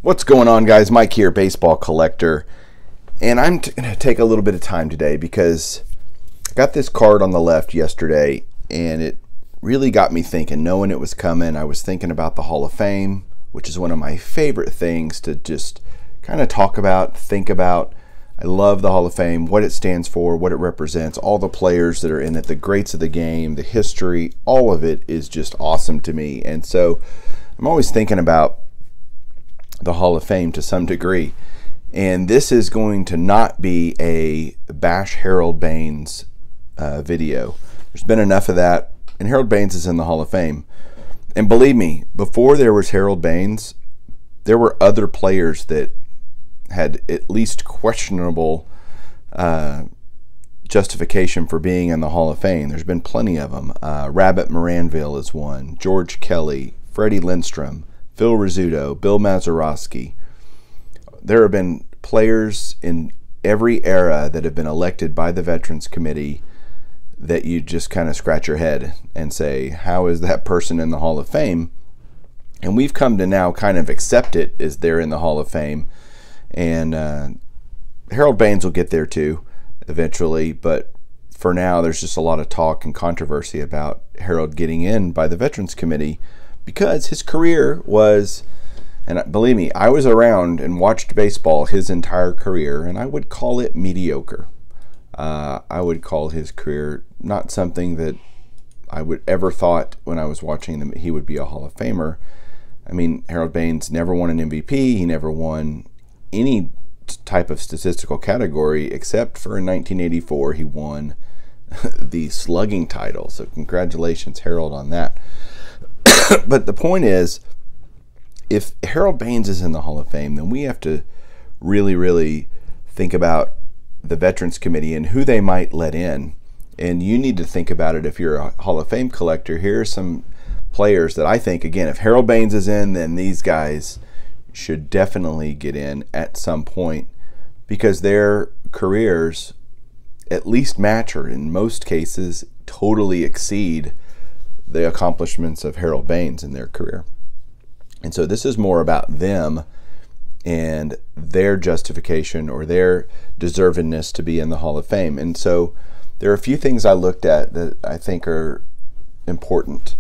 What's going on, guys? Mike here, baseball collector, and I'm going to take a little bit of time today because I got this card on the left yesterday and it really got me thinking. Knowing it was coming, I was thinking about the Hall of Fame, which is one of my favorite things to just kind of talk about, think about. I love the Hall of Fame, what it stands for, what it represents, all the players that are in it, the greats of the game, the history, all of it is just awesome to me. And so I'm always thinking about the Hall of Fame to some degree. And this is going to not be a bash Harold Baines video. There's been enough of that, and Harold Baines is in the Hall of Fame. And believe me, before there was Harold Baines, there were other players that had at least questionable justification for being in the Hall of Fame. There's been plenty of them. Rabbit Moranville is one. George Kelly, Freddie Lindstrom, Phil Rizzuto, Bill Mazeroski. There have been players in every era that have been elected by the Veterans Committee that you just kind of scratch your head and say, how is that person in the Hall of Fame? And we've come to now kind of accept it as they're in the Hall of Fame. And Harold Baines will get there too eventually, but for now there's just a lot of talk and controversy about Harold getting in by the Veterans Committee because his career was, and believe me, I was around and watched baseball his entire career, and I would call it mediocre. I would call his career not something that I would ever thought when I was watching him he would be a Hall of Famer. I mean, Harold Baines never won an MVP. He never won any type of statistical category except for in 1984 he won the slugging title. So congratulations, Harold, on that. But the point is, if Harold Baines is in the Hall of Fame, then we have to really think about the Veterans Committee and who they might let in. And you need to think about it if you're a Hall of Fame collector. Here are some players that I think, again, if Harold Baines is in, then these guys should definitely get in at some point because their careers at least match, or in most cases totally exceed, the accomplishments of Harold Baines in their career. And so this is more about them and their justification or their deservedness to be in the Hall of Fame. And so there are a few things I looked at that I think are important.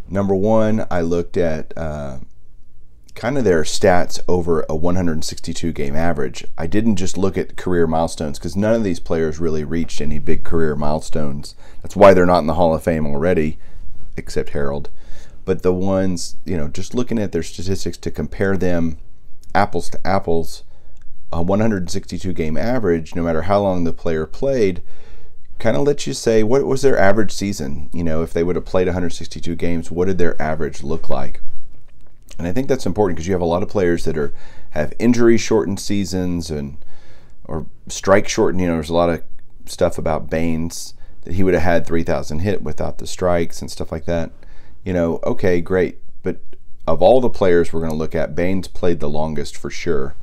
Number one, I looked at kind of their stats over a 162 game average. I didn't just look at career milestones because none of these players really reached any big career milestones. That's why they're not in the Hall of Fame already, except Harold. But the ones, just looking at their statistics to compare them apples to apples, a 162 game average, no matter how long the player played, kind of lets you say, what was their average season? If they would have played 162 games, what did their average look like? And I think that's important because you have a lot of players that have injury shortened seasons or strike shortened. There's a lot of stuff about Baines that he would have had 3,000 hit without the strikes and stuff like that. Okay, great. But of all the players we're going to look at, Baines played the longest for sure.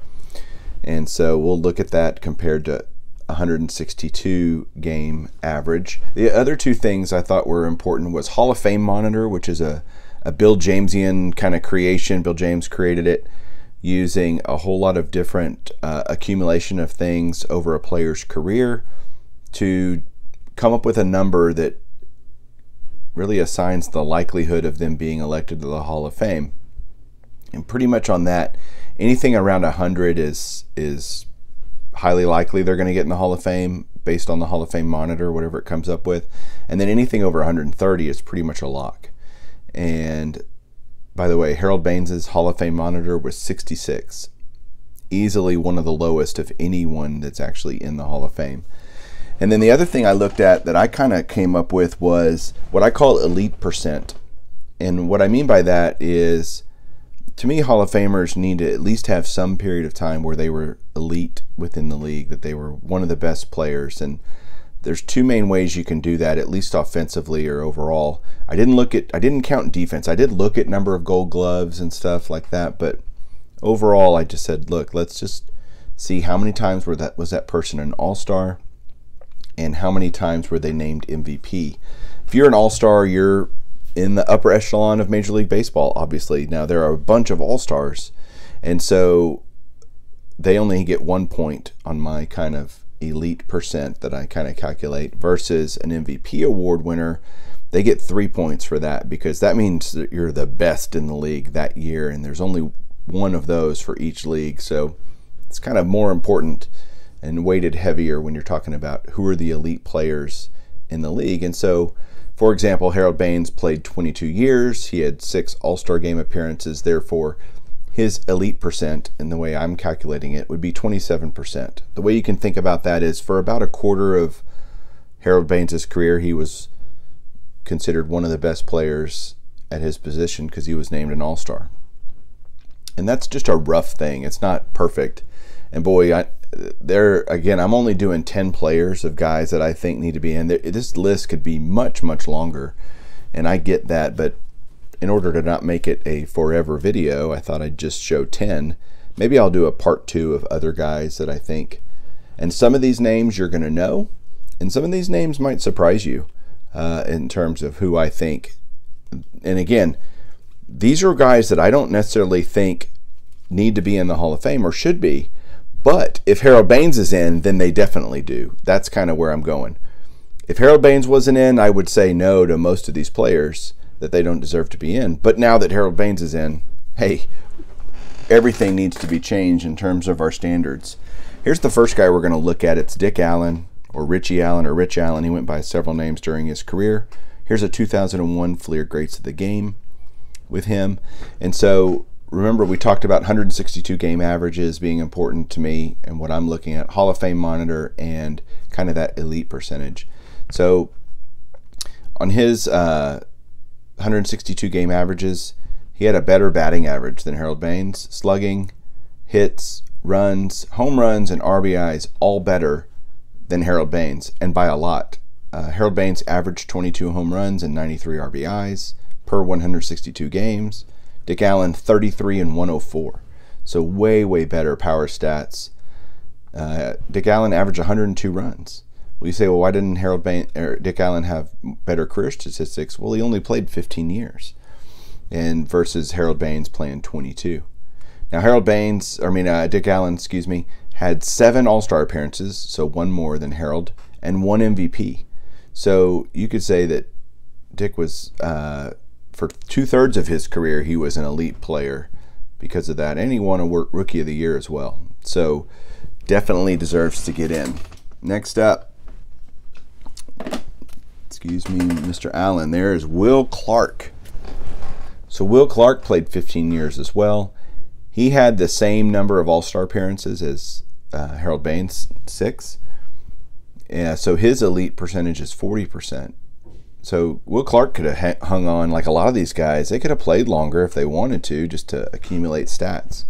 And so we'll look at that compared to 162 game average. The other two things I thought were important was Hall of Fame Monitor, which is a Bill Jamesian kind of creation. Bill James created it using a whole lot of different accumulation of things over a player's career to come up with a number that really assigns the likelihood of them being elected to the Hall of Fame. And pretty much on that, anything around 100 is highly likely they're going to get in the Hall of Fame based on the Hall of Fame Monitor, whatever it comes up with. And then anything over 130 is pretty much a lock. And by the way, Harold Baines's Hall of Fame Monitor was 66. Easily one of the lowest of anyone that's actually in the Hall of Fame. And then the other thing I looked at that I kind of came up with was what I call elite percent. And what I mean by that is, to me, Hall of Famers need to at least have some period of time where they were elite within the league, that they were one of the best players. And there's two main ways you can do that, at least offensively or overall. I didn't count defense. I did look at number of Gold Gloves and stuff like that, but overall I just said, look, let's just see how many times was that person an all-star and how many times were they named MVP. If you're an all-star, you're in the upper echelon of Major League Baseball, obviously. Now, there are a bunch of all-stars, And so they only get 1 point on my kind of elite percent that I kind of calculate, versus an MVP award winner. They get 3 points for that, because that means that you're the best in the league that year, and there's only one of those for each league. So it's kind of more important and weighted heavier when you're talking about who are the elite players in the league. And so, for example, Harold Baines played 22 years. He had 6 All-Star game appearances. Therefore, his elite percent, in the way I'm calculating it, would be 27%. The way you can think about that is, for about a quarter of Harold Baines' career, he was considered one of the best players at his position because he was named an All-Star. And that's just a rough thing. It's not perfect. And boy, I'm only doing 10 players of guys that I think need to be in there. This list could be much, much longer, and I get that, but in order to not make it a forever video, I thought I'd just show 10. Maybe I'll do a part 2 of other guys that I think. And some of these names you're going to know, and some of these names might surprise you in terms of who I think. And again, these are guys that I don't necessarily think need to be in the Hall of Fame or should be, but if Harold Baines is in, then they definitely do. That's kind of where I'm going. If Harold Baines wasn't in, I would say no to most of these players, that they don't deserve to be in. But now that Harold Baines is in, hey, everything needs to be changed in terms of our standards. Here's the first guy we're going to look at. It's Dick Allen, or Richie Allen, or Rich Allen. He went by several names during his career. Here's a 2001 Fleer Greats of the Game with him. And so remember, we talked about 162 game averages being important to me and what I'm looking at, Hall of Fame monitor, and kind of that elite percentage. So on his 162 game averages, he had a better batting average than Harold Baines. Slugging, hits, runs, home runs, and RBIs all better than Harold Baines, and by a lot. Harold Baines averaged 22 home runs and 93 RBIs per 162 games. Dick Allen 33 and 104. So way, way better power stats. Dick Allen averaged 102 runs. Well, you say, well, why didn't Dick Allen have better career statistics? Well, he only played 15 years, and versus Harold Baines playing 22. Now, Dick Allen, had 7 All-Star appearances, so 1 more than Harold, and 1 MVP. So you could say that Dick was, for 2/3 of his career, he was an elite player because of that, and he won a Rookie of the Year as well. So definitely deserves to get in. Next up, Mr. Allen, there is Will Clark. So Will Clark played 15 years as well. He had the same number of All-Star appearances as Harold Baines, 6. Yeah, so his elite percentage is 40%. So Will Clark could have hung on like a lot of these guys. They could have played longer if they wanted to, just to accumulate stats.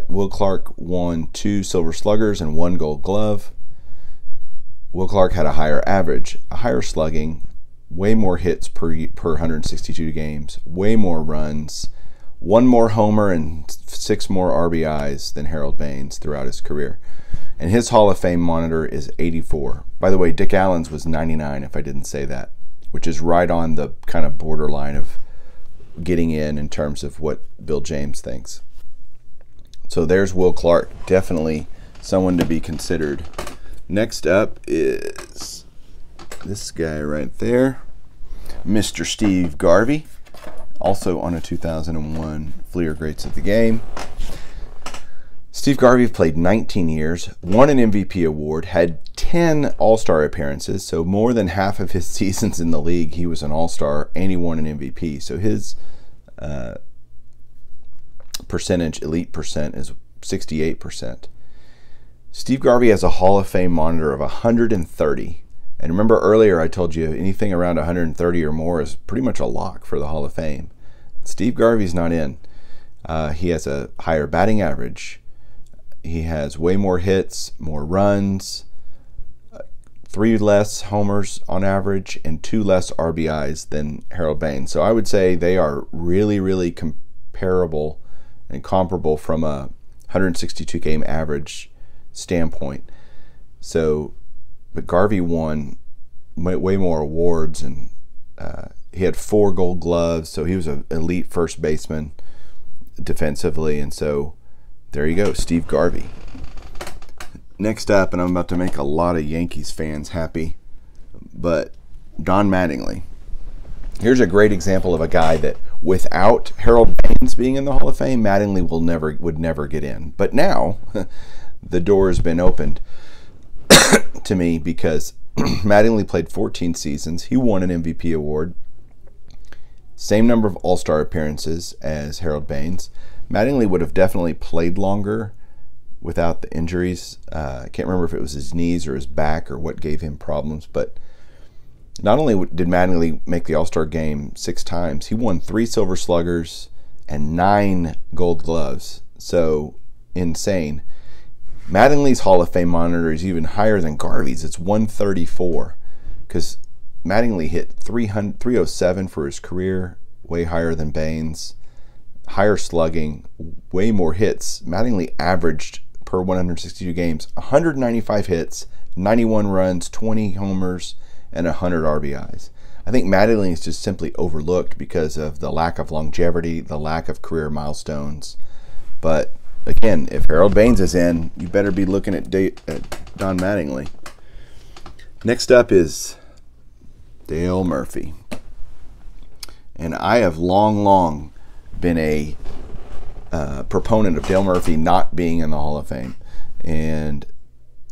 Will Clark won 2 Silver Sluggers and 1 Gold Glove. Will Clark had a higher average, a higher slugging, way more hits per 162 games, way more runs, 1 more homer, and 6 more RBIs than Harold Baines throughout his career. And his Hall of Fame monitor is 84. By the way, Dick Allen's was 99, if I didn't say that, which is right on the kind of borderline of getting in terms of what Bill James thinks. So there's Will Clark, definitely someone to be considered. Next up is this guy right there, Mr. Steve Garvey, also on a 2001 Fleer Greats of the Game. Steve Garvey played 19 years, won an MVP award, had 10 All-Star appearances, so more than half of his seasons in the league he was an All-Star, and he won an MVP. So his elite percent is 68%. Steve Garvey has a Hall of Fame monitor of 130. And remember earlier I told you anything around 130 or more is pretty much a lock for the Hall of Fame. Steve Garvey's not in. He has a higher batting average. He has way more hits, more runs, 3 less homers on average, and 2 less RBIs than Harold Baines. So I would say they are really, really comparable and comparable from a 162 game average standpoint. So, but Garvey won way more awards, and he had 4 Gold Gloves, so he was an elite first baseman. defensively, and so there you go, Steve Garvey. Next up, and I'm about to make a lot of Yankees fans happy, but Don Mattingly. Here's a great example of a guy that without Harold Baines being in the Hall of Fame, Mattingly would never get in. But now the door has been opened to me because Mattingly played 14 seasons. He won an MVP award. Same number of All-Star appearances as Harold Baines. Mattingly would have definitely played longer without the injuries. I can't remember if it was his knees or his back or what gave him problems, but not only did Mattingly make the All-Star game 6 times, he won 3 Silver Sluggers and 9 Gold Gloves. So insane. Mattingly's Hall of Fame monitor is even higher than Garvey's. It's 134 because Mattingly hit 307 for his career, way higher than Baines. Higher slugging, way more hits. Mattingly averaged per 162 games 195 hits, 91 runs, 20 homers, and 100 RBIs. I think Mattingly is just simply overlooked because of the lack of longevity, the lack of career milestones. But again, if Harold Baines is in, you better be looking at Don Mattingly. Next up is Dale Murphy. And I have long been a proponent of Dale Murphy not being in the Hall of Fame. And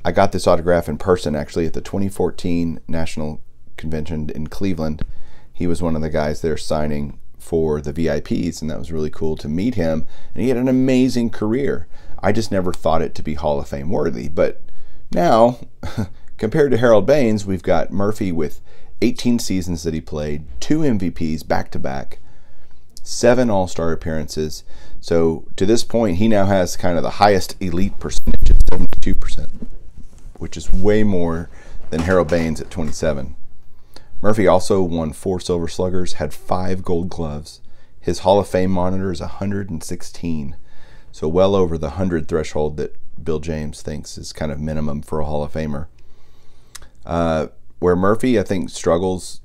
I got this autograph in person, actually, at the 2014 National Convention in Cleveland. He was one of the guys there signing for the VIPs, and that was really cool to meet him. And he had an amazing career. I just never thought it to be Hall of Fame worthy. But now, compared to Harold Baines, we've got Murphy with 18 seasons that he played, 2 MVPs back-to-back, 7 All-Star appearances. So to this point, he now has kind of the highest elite percentage at 72%, which is way more than Harold Baines at 27. Murphy also won 4 Silver Sluggers, had 5 Gold Gloves. His Hall of Fame monitor is 116, so well over the 100 threshold that Bill James thinks is kind of minimum for a Hall of Famer. Where Murphy, I think, struggles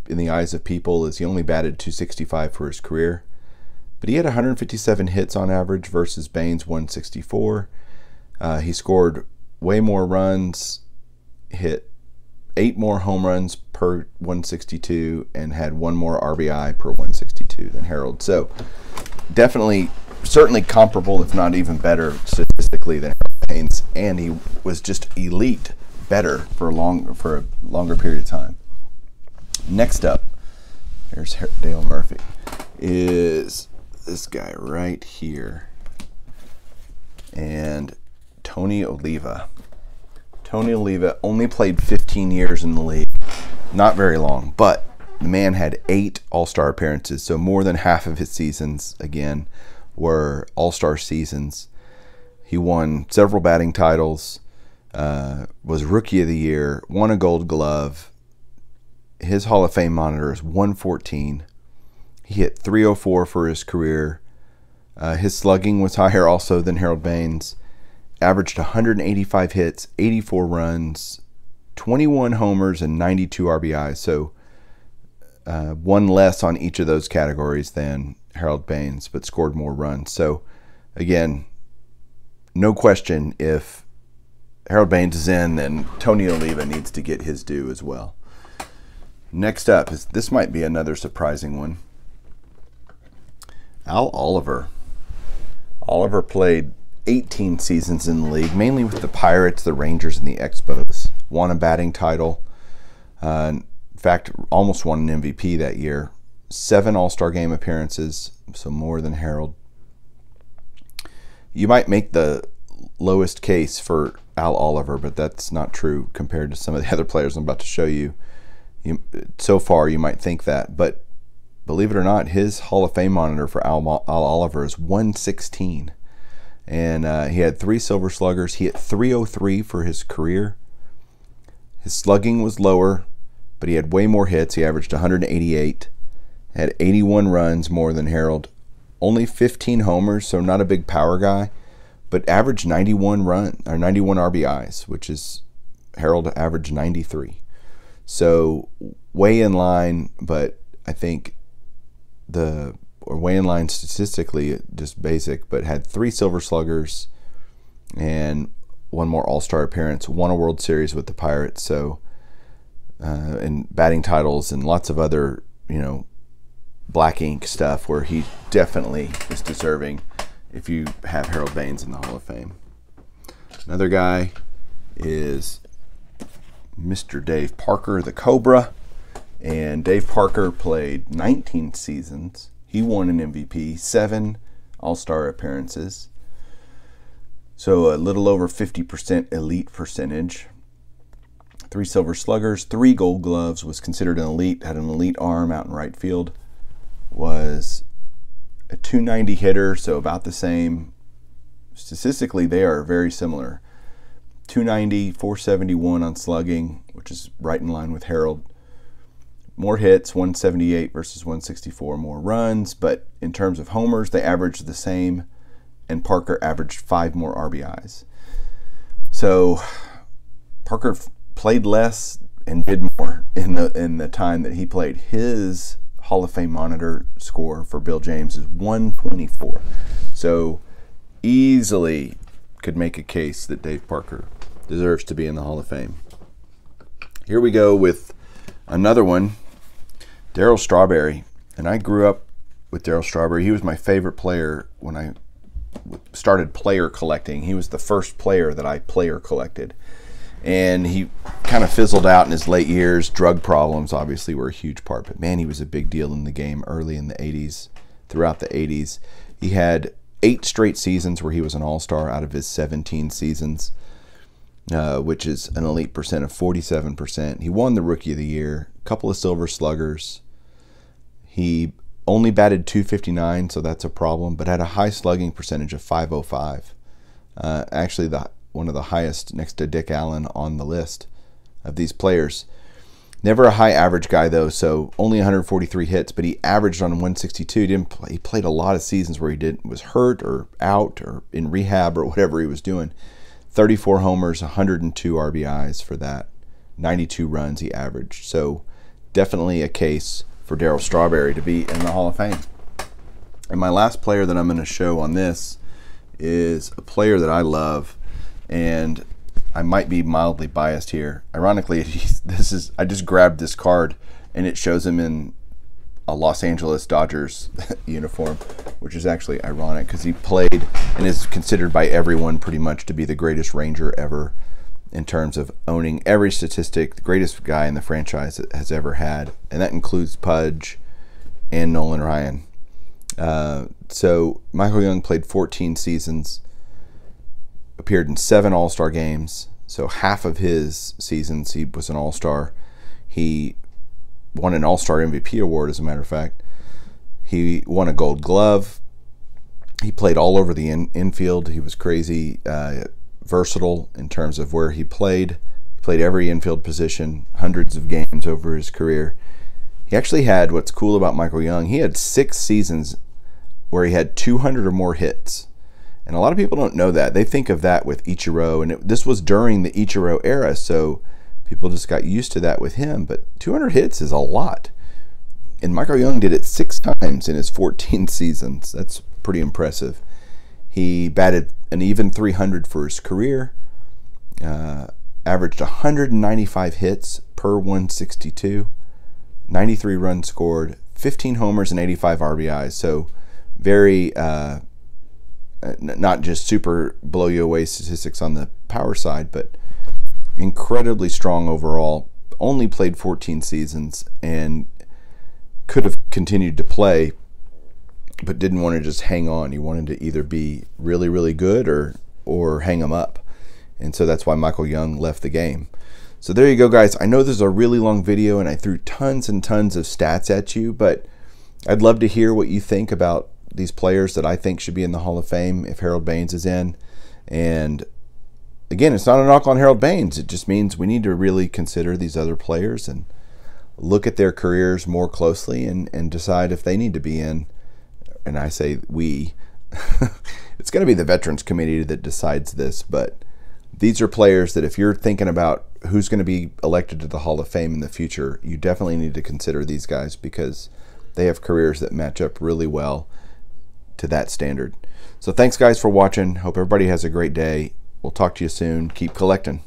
in the eyes of people is he only batted .265 for his career, but he had 157 hits on average versus Baines 164. He scored way more runs, hit 8 more home runs per 162, and had 1 more RBI per 162 than Harold. So definitely, certainly comparable, if not even better statistically than Harold Baines, and he was just elite, better for a longer period of time. Next up, here's Dale Murphy, is this guy right here, and Tony Oliva. Tony Oliva only played 15 years in the league, not very long, but the man had 8 All-Star appearances, so more than half of his seasons, again, were All-Star seasons. He won several batting titles, was Rookie of the Year, won a Gold Glove. His Hall of Fame monitor is 114. He hit 304 for his career. His slugging was higher also than Harold Baines. Averaged 185 hits, 84 runs, 21 homers, and 92 RBIs. So 1 less on each of those categories than Harold Baines, but scored more runs. So again, no question, if Harold Baines is in, then Tony Oliva needs to get his due as well. Next up, this might be another surprising one. Al Oliver. Oliver played 18 seasons in the league, mainly with the Pirates, the Rangers, and the Expos. Won a batting title. In fact, almost won an MVP that year. 7 All-Star Game appearances, so more than Harold. You might make the lowest case for Al Oliver, but that's not true compared to some of the other players I'm about to show you. So far, you might think that, but believe it or not, his Hall of Fame monitor for Al Oliver is 116. And he had 3 Silver Sluggers. He hit 303 for his career. His slugging was lower, but he had way more hits. He averaged 188, had 81 runs more than Harold. Only 15 homers, so not a big power guy, but averaged 91 RBIs, which is Harold averaged 93. So way in line, but I think the or weigh-in line statistically, just basic, but had 3 Silver Sluggers and 1 more All-Star appearance, won a World Series with the Pirates, so and batting titles and lots of other, black ink stuff where he definitely is deserving if you have Harold Baines in the Hall of Fame. Another guy is Mr. Dave Parker, the Cobra. And Dave Parker played 19 seasons. He won an MVP, 7 All-Star appearances. So a little over 50% elite percentage. 3 Silver Sluggers, 3 Gold Gloves, was considered an elite, had an elite arm out in right field. Was a .290 hitter, so about the same. Statistically, they are very similar. .290, .471 on slugging, which is right in line with Harold. More hits, 178 versus 164, more runs, but in terms of homers, they averaged the same, and Parker averaged 5 more RBIs. So Parker played less and did more in the time that he played. His Hall of Fame monitor score for Bill James is 124. So easily could make a case that Dave Parker deserves to be in the Hall of Fame. Here we go with another one, Darryl Strawberry. And I grew up with Darryl Strawberry. He was my favorite player when I started player collecting. He was the first player that I player collected. And he kind of fizzled out in his late years. Drug problems obviously were a huge part, but man, he was a big deal in the game early in the 80s, throughout the 80s. He had 8 straight seasons where he was an all-star out of his 17 seasons, which is an elite percent of 47%. He won the Rookie of the Year, a couple of Silver Sluggers. He only batted .259, so that's a problem, but had a high slugging percentage of .505. Actually, one of the highest next to Dick Allen on the list of these players. Never a high average guy though, so only 143 hits, but he averaged on 162. He played a lot of seasons where he was hurt or out or in rehab or whatever he was doing. 34 homers, 102 RBIs for that. 92 runs he averaged. So definitely a case for Darryl Strawberry to be in the Hall of Fame. And my last player that I'm going to show on this is a player that I love, and I might be mildly biased here. Ironically, I just grabbed this card and it shows him in a Los Angeles Dodgers uniform, which is actually ironic because he played and is considered by everyone pretty much to be the greatest Ranger ever in terms of owning every statistic, the greatest guy in the franchise that has ever had, and that includes Pudge and Nolan Ryan. So Michael Young played 14 seasons, appeared in 7 All-Star games, so half of his seasons he was an All-Star. He won an All-Star MVP award, as a matter of fact. He won a Gold Glove. He played all over the infield. He was crazy versatile in terms of where he played. He played every infield position, hundreds of games over his career. He actually had, what's cool about Michael Young, he had 6 seasons where he had 200 or more hits. And a lot of people don't know that. They think of that with Ichiro, and this was during the Ichiro era, so people just got used to that with him. But 200 hits is a lot. And Michael Young did it 6 times in his 14 seasons. That's pretty impressive. He batted an even 300 for his career, averaged 195 hits per 162, 93 runs scored, 15 homers, and 85 RBIs. So very... not just super blow you away statistics on the power side, but incredibly strong overall. Only played 14 seasons and could have continued to play, but didn't want to just hang on. He wanted to either be really, really good or hang him up. And so that's why Michael Young left the game. So there you go, guys. I know this is a really long video and I threw tons and tons of stats at you, but I'd love to hear what you think about these players that I think should be in the Hall of Fame if Harold Baines is in. And again, it's not a knock on Harold Baines. It just means we need to really consider these other players and look at their careers more closely and decide if they need to be in. And I say we. It's going to be the Veterans Committee that decides this, but these are players that if you're thinking about who's going to be elected to the Hall of Fame in the future, you definitely need to consider these guys because they have careers that match up really well to that standard. So thanks guys for watching. Hope everybody has a great day. We'll talk to you soon. Keep collecting.